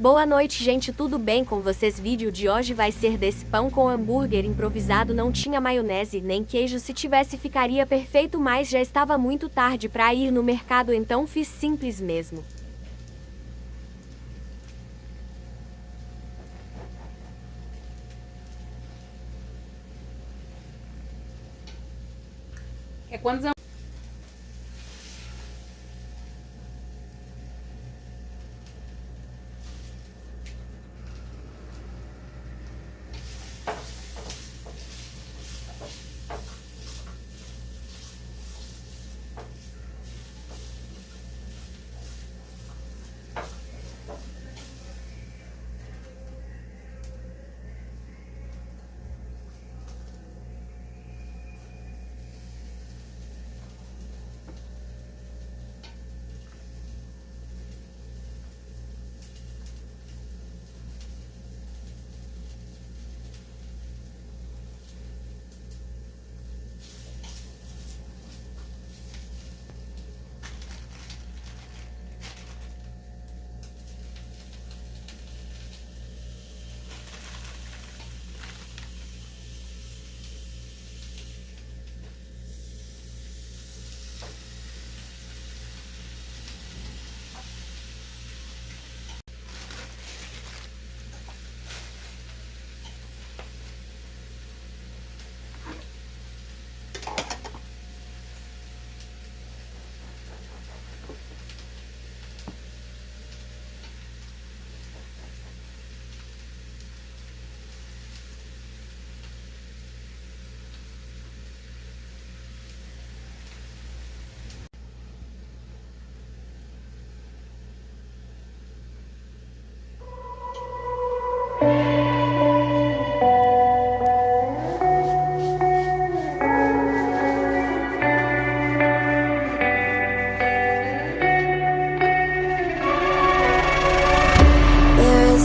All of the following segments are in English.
Boa noite, gente, tudo bem com vocês? Vídeo de hoje vai ser desse pão com hambúrguer improvisado. Não tinha maionese nem queijo, se tivesse ficaria perfeito, mas já estava muito tarde para ir no mercado, então fiz simples mesmo. É quantos anos?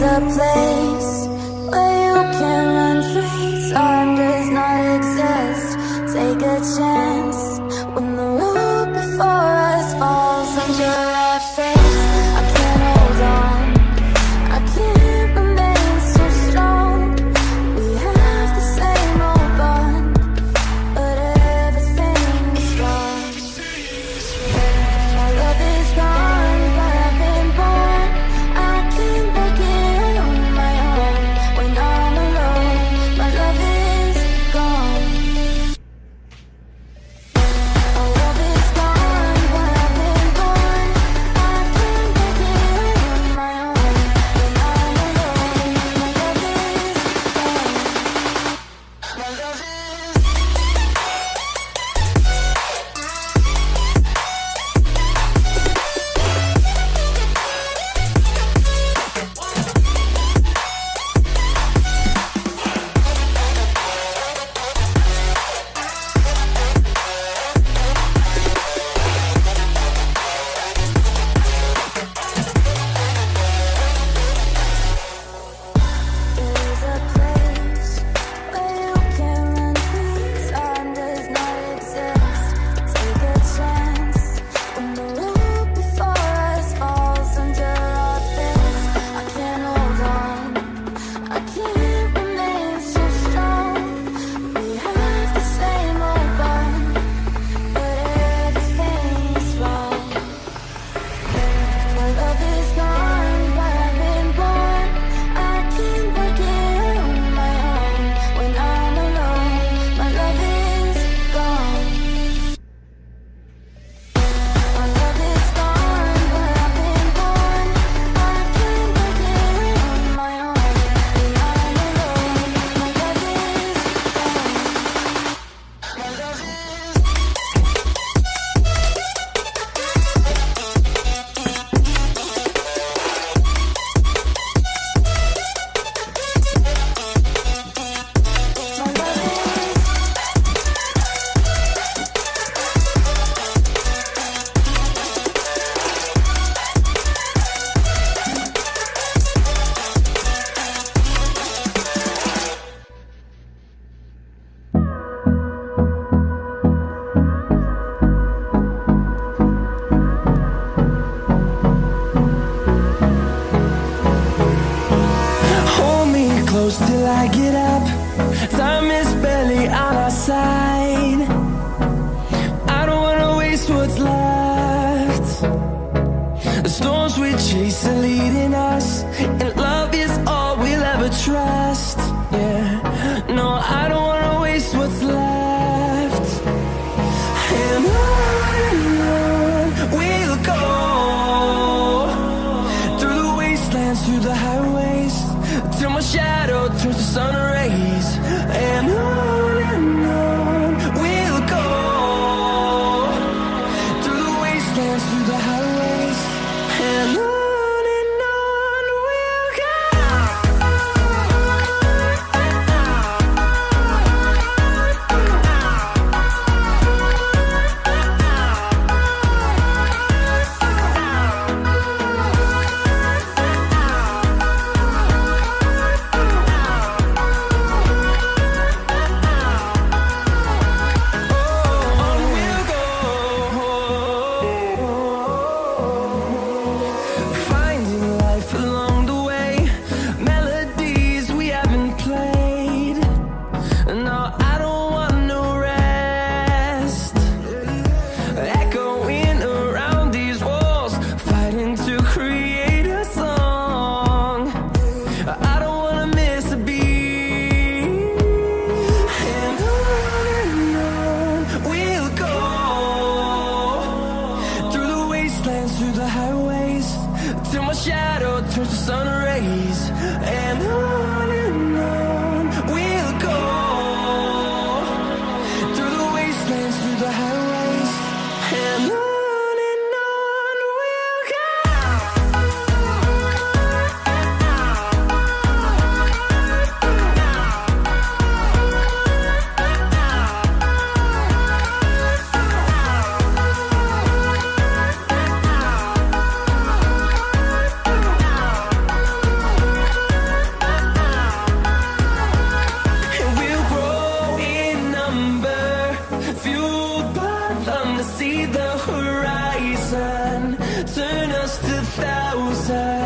A place where you can run free. Time does not exist. Take a chance when the road before us falls under our face. I can't hold on, I can't remain so strong. We have the same old bond, but everything is wrong. My love is gone, but I've been born. I can't break it on my own. in us, and love is all we'll ever trust. Yeah, no, I don't wanna waste what's left. And on we'll go, through the wastelands, through the highways, till my shadow turns to sun rays. And on we'll go, through the wastelands, through the highways, and on we'll go. Finding life along the way, melodies we haven't played. No, I don't want no rest. Echoing around these walls, fighting to create a song. I don't wanna miss a beat. And on we'll go, through the wastelands, through the highways, till my shadow turns to sun rays. And on we'll go, through the wastelands, through the highways, and on we'll go. And we'll grow in number, fueled by them to see the horizon, turn us to thousands.